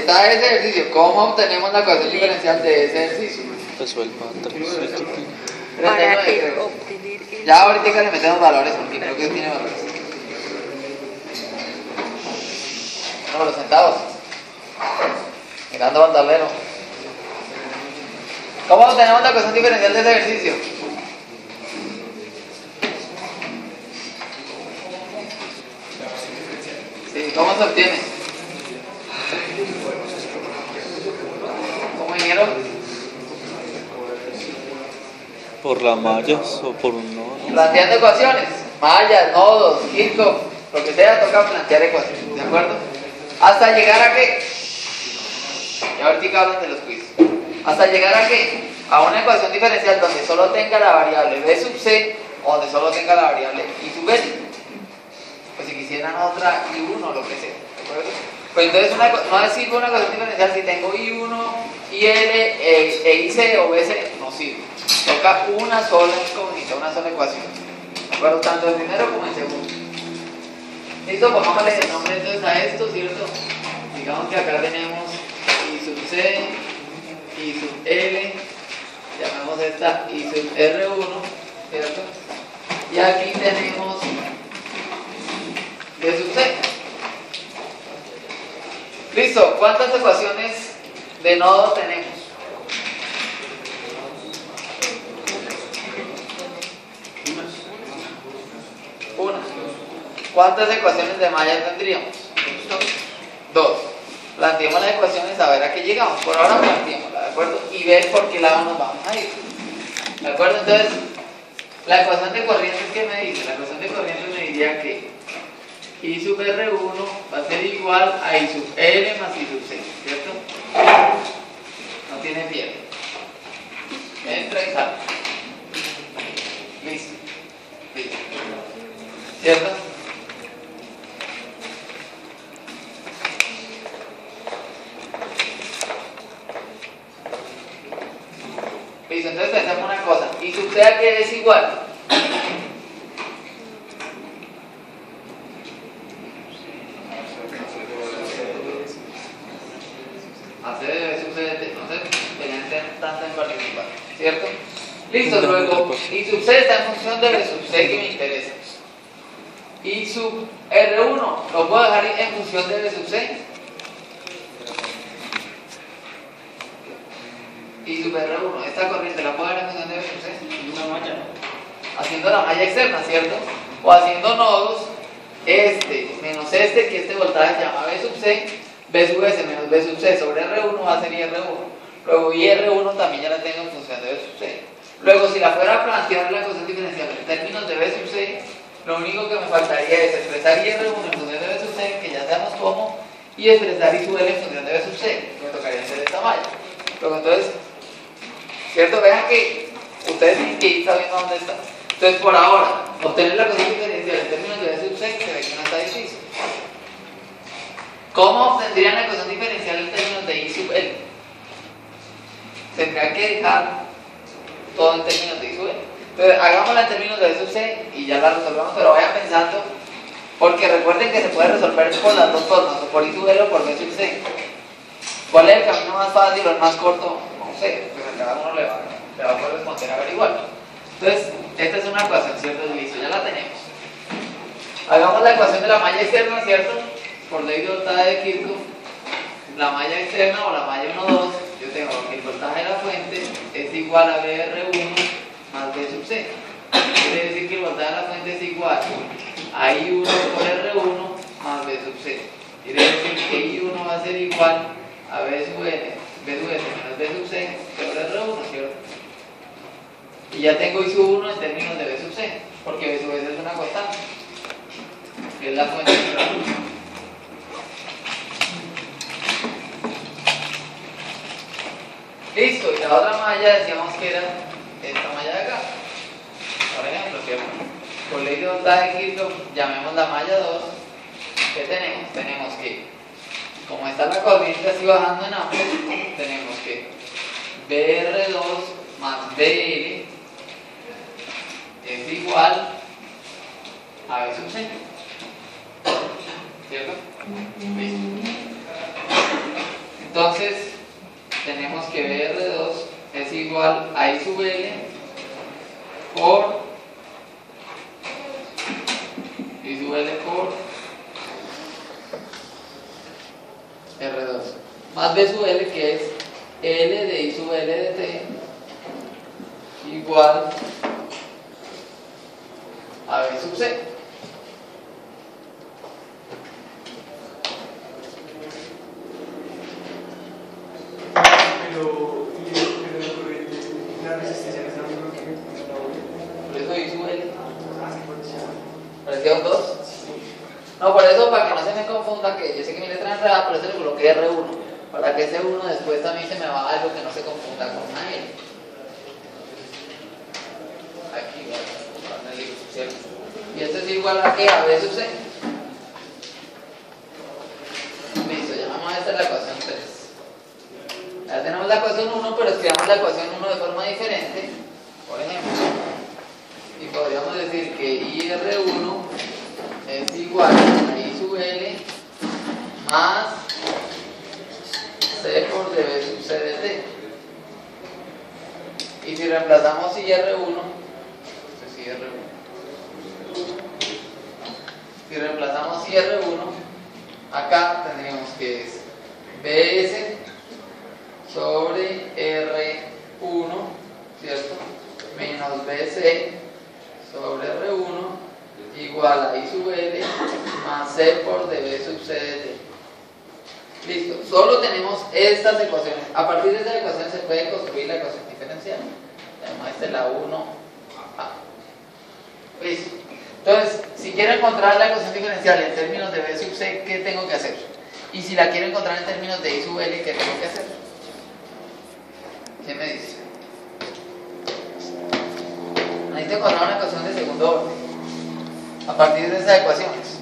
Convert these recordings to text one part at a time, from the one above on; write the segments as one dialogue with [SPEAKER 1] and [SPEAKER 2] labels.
[SPEAKER 1] está ese ejercicio. ¿Cómo obtenemos la ecuación diferencial de ese ejercicio?
[SPEAKER 2] Resuelva 3x.
[SPEAKER 3] Para obtener el...
[SPEAKER 1] Ya ahorita le metemos valores porque creo que tiene valores. No, los centavos. Mirando al tablero. ¿Cómo obtenemos la ecuación diferencial de ese ejercicio? Sí, ¿cómo se obtiene? ¿Cómo ingeniero?
[SPEAKER 2] ¿Por las mallas o por un nodo?
[SPEAKER 1] Planteando ecuaciones, mallas, nodos, Kirchhoff, lo que sea, toca plantear ecuaciones, ¿de acuerdo? ¿Hasta llegar a qué? Ya ahorita hablan de los quiz. ¿Hasta llegar a qué? A una ecuación diferencial donde solo tenga la variable b sub c o donde solo tenga la variable i sub l. Pues si quisieran otra i1 o lo que sea, ¿de acuerdo? Pues entonces no sirve una ecuación diferencial si tengo i1, il, ic o bc, no sirve. Toca una sola incógnita, una sola ecuación. ¿De acuerdo? Tanto en primero como en segundo. Listo, pongámosle el nombre entonces a esto, ¿cierto? Digamos que acá tenemos i sub c, i sub l, llamamos esta i sub r1, ¿cierto? Y aquí tenemos b sub c. Listo, ¿cuántas ecuaciones de nodo tenemos? Una. ¿Cuántas ecuaciones de malla tendríamos? Dos. Planteemos las ecuaciones a ver a qué llegamos. Por ahora planteémosla, ¿de acuerdo? Y ver por qué lado nos vamos a ir. ¿De acuerdo? Entonces, la ecuación de corrientes, ¿qué me dice? La ecuación de corrientes me diría que i sub r1 va a ser igual a i sub l más i sub c, ¿cierto? No tiene pierde. Entra y sale. Listo. Listo. ¿Cierto? Listo, entonces pensemos una cosa. ¿Y sub c a qué es igual? A c de b sub c de t. No sé, tenían tanto en particular. ¿Cierto? Listo, luego, i sub c está en función de b sub c que me interesa. I sub R1 lo puedo dejar en función de B sub C. I sub R1, esta corriente la puedo dejar en función de B sub C.
[SPEAKER 4] Una malla.
[SPEAKER 1] Haciendo la malla externa, ¿cierto? O haciendo nodos, este menos este, que este voltaje se llama B sub C, B sub S menos B sub C sobre R1 va a ser IR1. Luego IR1 también ya la tengo en función de B sub C. Luego, si la fuera a plantear la ecuación diferencial en términos de B sub C, lo único que me faltaría es expresar IR1 en función de B sub C, que ya sabemos cómo, y expresar I sub L en función de B sub C, que me tocaría hacer esta malla. Luego entonces, ¿cierto? Vean que ustedes tienen que ir sabiendo dónde está. Entonces, por ahora, obtener la ecuación diferencial en términos de B sub C, se ve que no está difícil. ¿Cómo obtendrían la ecuación diferencial en términos de I sub L? Tendría que dejar todo en términos de I sub L. Entonces, hagámosla en términos de B sub C y ya la resolvemos, pero vayan pensando, porque recuerden que se puede resolver por las dos formas, o por I sub L o por B sub C. ¿Cuál es el camino más fácil o el más corto? No sé, pues a cada uno le va a corresponder averiguar. Entonces, esta es una ecuación, ¿cierto? Listo, ya la tenemos. Hagamos la ecuación de la malla externa, ¿cierto? Por ley de voltaje de Kirchhoff, la malla externa o la malla 1,2, yo tengo que el voltaje de la fuente es igual a BR1 más B sub C. Quiere decir que el voltaje de la fuente es igual a I1 por R1 más B sub C. Quiere decir que I1 va a ser igual a B sub S menos B sub C sobre R1, ¿cierto? Y ya tengo I sub 1 en términos de B sub C, porque B sub S es una constante, que es la fuente de R1. Listo, y la otra malla decíamos que era esta malla de acá. Por ejemplo, ¿cierto? Por ley de voltaje de Kirchhoff, llamemos la malla 2. ¿Qué tenemos? Tenemos que, como está la corriente así bajando en ambos, tenemos que BR2 más BL es igual a B sub C. ¿Cierto? Listo. tenemos que BR2 es igual a I sub L por I sub L por R2 más B sub L, que es L de I sub L de T igual a B sub C.
[SPEAKER 4] La resistencia es la misma que la otra.
[SPEAKER 1] Por eso I sub L.
[SPEAKER 4] Así por eso.
[SPEAKER 1] ¿Parecía un 2? No, por eso, para que no se me confunda, que yo sé que mi letra es enredada, por eso le coloqué R1. Para que ese 1 después también se me va algo que no se confunda con una L. Aquí, ¿vale? ¿Cierto? Y esto es igual a ¿qué? A B sub C. Listo, llamamos a esta la ecuación 3. Ya tenemos la ecuación 1, pero escribamos la ecuación 1 de forma diferente. Por ejemplo, y podríamos decir que IR1 es igual a I sub L más C por dB sub C de T. Y si reemplazamos IR1, pues IR1. Si reemplazamos IR1, acá tendríamos que es BS sobre R1, ¿cierto? Menos BC sobre R1 igual a I sub L más C por dB sub C de T. Listo, solo tenemos estas ecuaciones. A partir de estas ecuaciones se puede construir la ecuación diferencial. Llamamos esta la 1A. Listo. Entonces, si quiero encontrar la ecuación diferencial en términos de B sub C, ¿qué tengo que hacer? Y si la quiero encontrar en términos de I sub L, ¿qué tengo que hacer? ¿Quién me dice? Necesito encontrar una ecuación de segundo orden a partir de esas ecuaciones.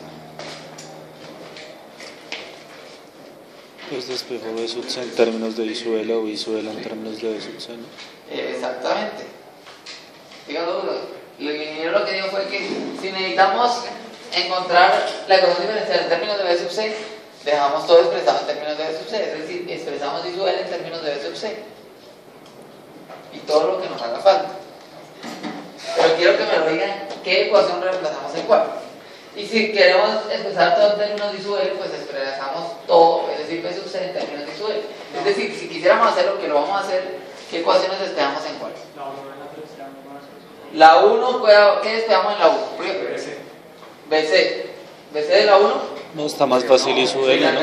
[SPEAKER 2] Pues despejo B sub C en términos de I sub L o I sub L en términos de B sub C, ¿no?
[SPEAKER 1] Exactamente. Dígalo, el ingeniero lo que dijo fue que si necesitamos encontrar la ecuación diferencial en términos de B sub C, dejamos todo expresado en términos de B sub C, es decir, expresamos I sub L en términos de B sub C y todo lo que nos haga falta. Pero quiero que me lo digan qué ecuación reemplazamos en cuál. Y si queremos expresar todo en términos de I sub L, pues expresamos todo, es decir, B sub C en términos de I sub L. Es decir, si quisiéramos hacer lo que lo vamos a hacer, ¿qué ecuaciones despejamos en cuál? La 1, ¿qué despejamos en la 1? BC. ¿BC de la 1?
[SPEAKER 2] No, está más fácil I sub L, ¿no?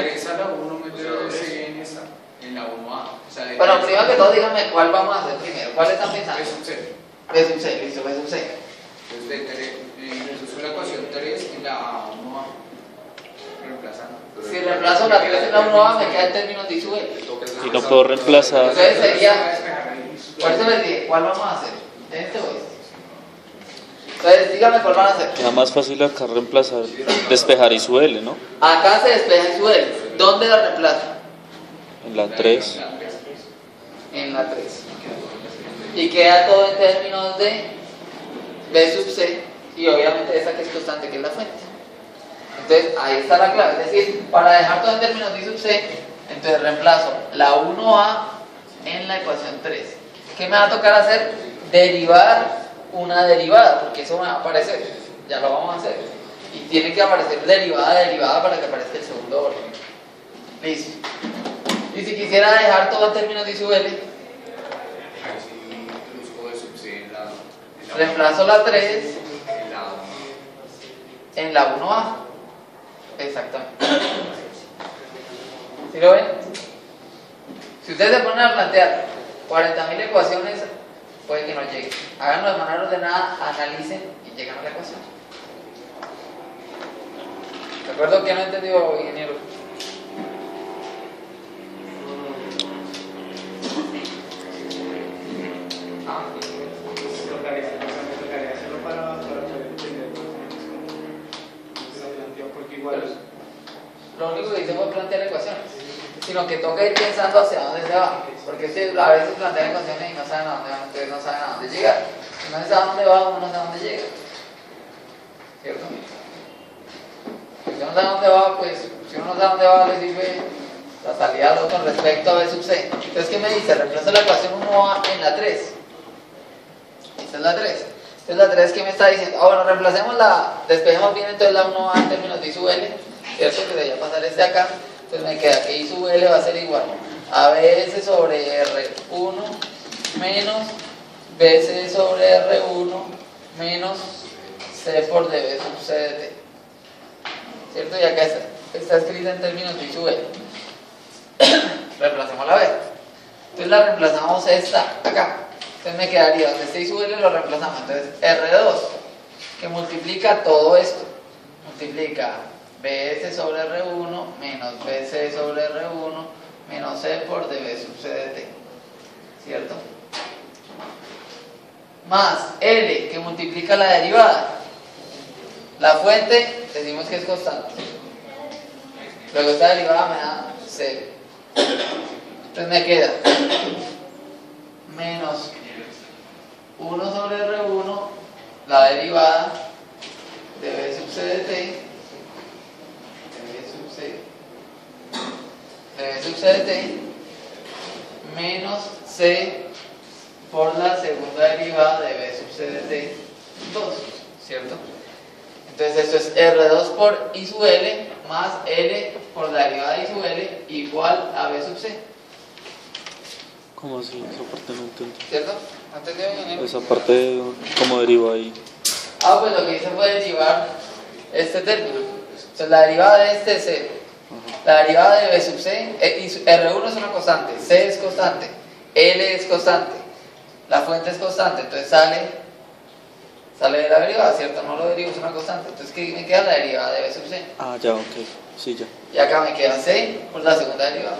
[SPEAKER 5] En la 1A.
[SPEAKER 1] Bueno, primero que todo, díganme cuál vamos a hacer primero. ¿Cuál están pensando?
[SPEAKER 5] B sub C.
[SPEAKER 1] B sub C, listo, B sub C.
[SPEAKER 5] Entonces la ecuación 3 en la 1A. Reemplazando.
[SPEAKER 1] Si reemplazo la 3 en la 1A, me queda en términos de I sub L.
[SPEAKER 2] Y no puedo reemplazar.
[SPEAKER 1] Entonces sería, por eso les dije, ¿cuál vamos a hacer? ¿Este o este? Entonces, díganme cuál van a hacer.
[SPEAKER 2] Queda más fácil acá reemplazar, despejar I sub L, ¿no?
[SPEAKER 1] Acá se despeja I sub L. ¿Dónde la reemplazo?
[SPEAKER 2] En la 3.
[SPEAKER 1] En la 3. Y queda todo en términos de B sub C y obviamente esa que es constante, que es la fuente. Entonces ahí está la clave, es decir, para dejar todo en términos de I sub C, entonces reemplazo la 1A en la ecuación 3. ¿Qué me va a tocar hacer? Derivar una derivada, porque eso me va a aparecer, ya lo vamos a hacer. Y tiene que aparecer derivada para que aparezca el segundo orden. Listo. Y si quisiera dejar todo en términos de I sub L, reemplazo la 3 en la 1A. Exactamente. ¿Sí lo ven? Si ustedes se ponen a plantear 40.000 ecuaciones, puede que no lleguen. Háganlo de manera ordenada, analicen y llegan a la ecuación. ¿De acuerdo? ¿Qué no entendió, ingeniero?
[SPEAKER 4] Tocaría hacerlo para poder entender porque igual
[SPEAKER 1] Lo único que hice fue plantear ecuaciones, sino que toca ir pensando hacia dónde se va, porque ustedes a veces plantean ecuaciones y no saben a dónde van, ustedes no saben a dónde llegar. Si no saben a dónde va, uno no sabe a dónde llega. ¿Cierto? Si uno no sabe a dónde va, pues si uno no sabe a dónde va, le sirve la salida 2 con respecto a B sub C. Entonces, ¿qué me dice? Reemplazo la ecuación 1A en la 3. Esta es la 3. Entonces, la 3, ¿qué me está diciendo? Ah, bueno, reemplacemos despejemos bien entonces la 1A en términos de I sub L, ¿cierto? Que debería pasar este acá. Entonces, me queda que I sub L va a ser igual a BS sobre R1 menos BC sobre R1 menos C por dB sub C de T. ¿Cierto? Y acá está escrita en términos de I sub L. Reemplacemos la B. Entonces la reemplazamos esta acá. Entonces me quedaría donde esté I sub L lo reemplazamos. Entonces R2 que multiplica todo esto. Multiplica BS sobre R1 menos BC sobre R1 menos C por dB sub C de T. ¿Cierto? Más L que multiplica la derivada. La fuente decimos que es constante. Luego esta derivada me da C. Entonces me queda menos 1 sobre R1, la derivada de B sub C de T, de B sub C de T, menos C por la segunda derivada de B sub C de T 2, ¿cierto? Entonces esto es R2 por I sub L más L por la derivada de I sub L igual a B sub C.
[SPEAKER 2] ¿Cómo así? Esa parte no entendí.
[SPEAKER 1] ¿Cierto? ¿No entendió bien?
[SPEAKER 2] Esa parte, ¿cómo deriva ahí?
[SPEAKER 1] Ah, pues lo que hice fue derivar este término. Entonces la derivada de este es C. La derivada de B sub C, R1 es una constante, C es constante, L es constante, la fuente es constante, entonces sale de la derivada, ¿cierto? No lo derivo, es una constante. Entonces, ¿qué me queda? La derivada de B sub C.
[SPEAKER 2] Ah, ya, ok. Sí, ya.
[SPEAKER 1] Y acá me queda C por la segunda derivada.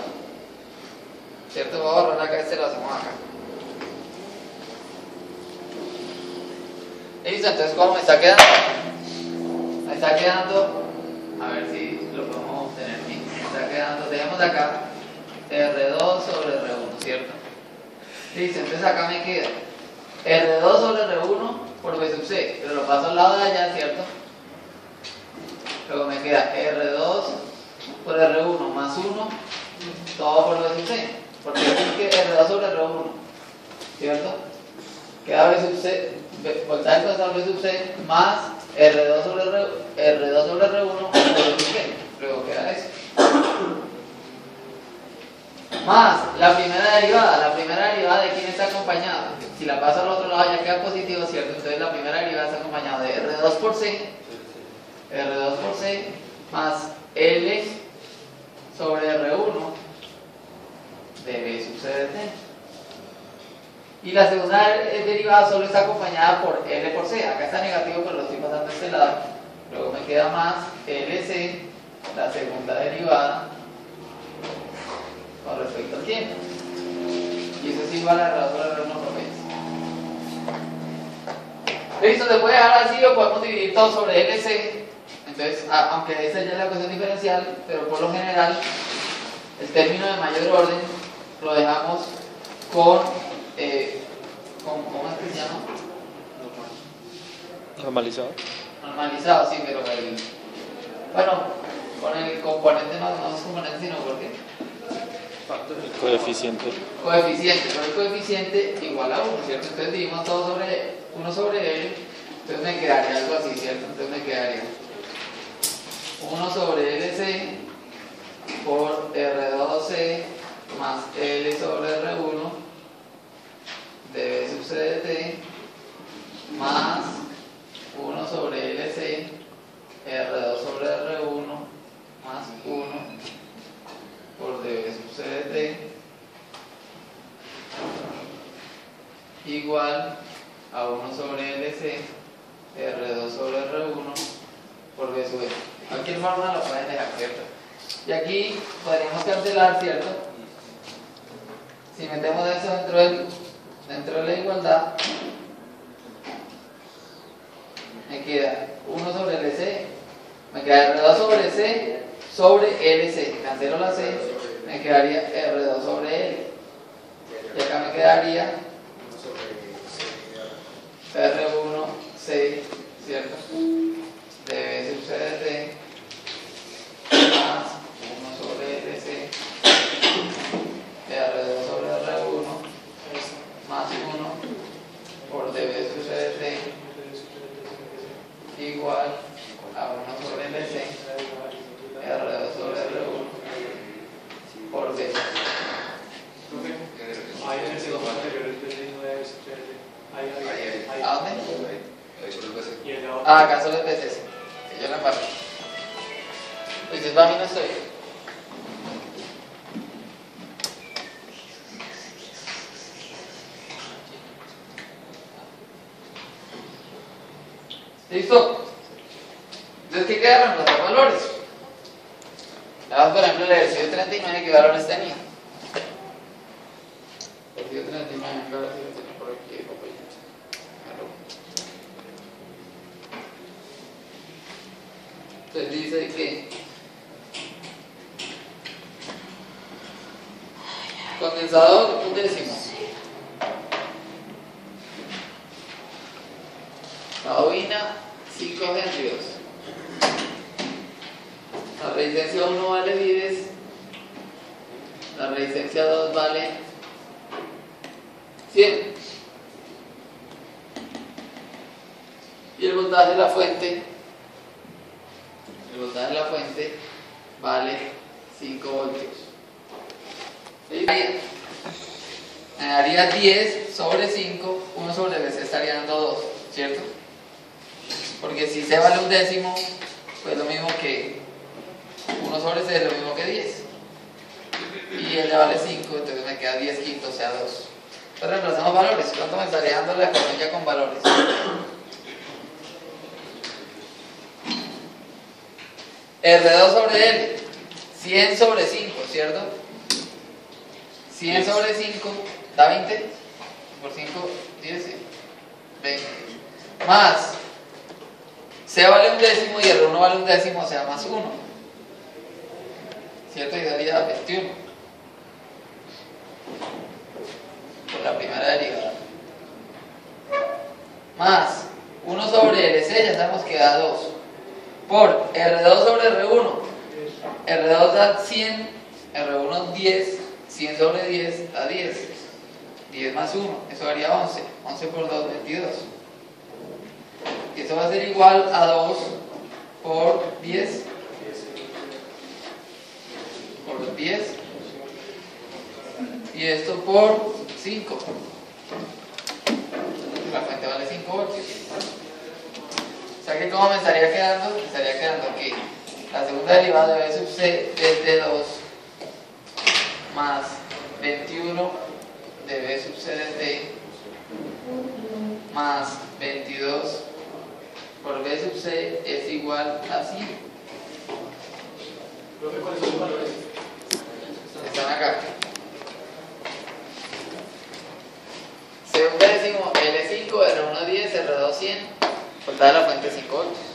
[SPEAKER 1] ¿Cierto? Voy a borrar acá este, lo hacemos acá. Listo, entonces, ¿cómo me está quedando? Me está quedando, a ver si lo podemos obtener bien. Me está quedando, tenemos acá R2 sobre R1, ¿cierto? Listo, entonces acá me queda R2 sobre R1 por B sub C, pero lo paso al lado de allá, ¿cierto? Luego me queda R2 por R1 más 1, todo por B sub C, porque aquí que R2 sobre R1, ¿cierto? Queda B sub C, voltaje constante B sub C más R2 sobre R1 por B sub C, luego queda eso. Más la primera derivada de quién está acompañada. Si la paso al otro lado ya queda positivo, ¿cierto? Entonces la primera derivada está acompañada de R2 por C más L sobre R1 de B sub C de T. Y la segunda derivada solo está acompañada por L por C. Acá está negativo, pero lo estoy pasando a este lado. Luego me queda más LC, la segunda derivada con respecto al tiempo. Y eso es igual a R2 sobre R1 por B. Listo, se puede dejar así o podemos dividir todo sobre LC. Entonces, aunque esta ya es la ecuación diferencial, pero por lo general el término de mayor orden lo dejamos con ¿cómo es que se llama?
[SPEAKER 2] ¿Normalizado?
[SPEAKER 1] Normalizado, sí, pero bueno, con el componente no es componente, sino porque
[SPEAKER 2] El coeficiente.
[SPEAKER 1] pero el coeficiente igual a 1, ¿cierto? Entonces dividimos todo sobre 1 sobre L, entonces me quedaría algo así, ¿cierto? Entonces me quedaría 1 sobre LC por R2C más L sobre R1 de B sub C de T más 1 sobre LC R2 sobre R1 más 1 por dB sub C de T igual a 1 sobre LC R2 sobre R1 por B sub E. Cualquier fórmula lo pueden dejar, ¿cierto? Y aquí podríamos cancelar, ¿cierto? Si metemos eso dentro de la igualdad, me queda 1 sobre LC, me queda R2 sobre C sobre LC, cancelo la C, me quedaría R2 sobre L, y acá me quedaría R1 C, ¿cierto? De B sub C de T más 1 sobre LC
[SPEAKER 4] anteriores de 9 es
[SPEAKER 5] Ahí.
[SPEAKER 1] ¿A dónde?
[SPEAKER 5] Ahí solo el BC.
[SPEAKER 4] y el otro.
[SPEAKER 1] Ah, acá solo es veces. Que yo la embarco. Pues si es para mí no estoy. ¿Listo? Entonces, ¿qué queda? Reemplazar valores. Vamos, por ejemplo, el ejercicio 39, ¿qué valores tenía? El ejercicio 39, ¿qué valores tenía por aquí? Entonces dice que condensador 1/10. La bobina 5 Henry. La resistencia 1 vale 10. La resistencia 2 vale 100. Y el voltaje de la fuente, vale 5 voltios. ¿Sí? Me daría 10 sobre 5, 1 sobre B se estaría dando 2, ¿cierto? Porque si C vale 1/10, pues lo mismo que 1 sobre C es lo mismo que 10. Y L vale 5, entonces me queda 10 quintos, o sea 2. Entonces reemplazamos valores. ¿Cuánto me estaría dando la ecuación ya con valores? R2 sobre L, 100 sobre 5, ¿cierto? 100 sobre 5 da 20. Por 5, 10, 20. Más C vale 1/10 y R1 vale 1/10, o sea, más 1. ¿Cierto? Y daría 21. Por la primera derivada. Más 1 sobre LC, ya sabemos que da 2. Por R2 sobre R1. R2 da 100, R1 10, 100 sobre 10 da 10. 10 más 1, eso daría 11. 11 por 2, 22. Y eso va a ser igual a 2 por 10. Por 10. Y esto por 5. La fuente vale 5 voltios. O sea que como me estaría quedando, que la segunda derivada de B sub C es de 2 más 21 de B sub C de T más 22 por B sub C es igual a 5.
[SPEAKER 4] ¿Cuáles son los valores?
[SPEAKER 1] Están acá. C1/10, L5, R1 10, R2 100, voltaje de la fuente 5 voltios.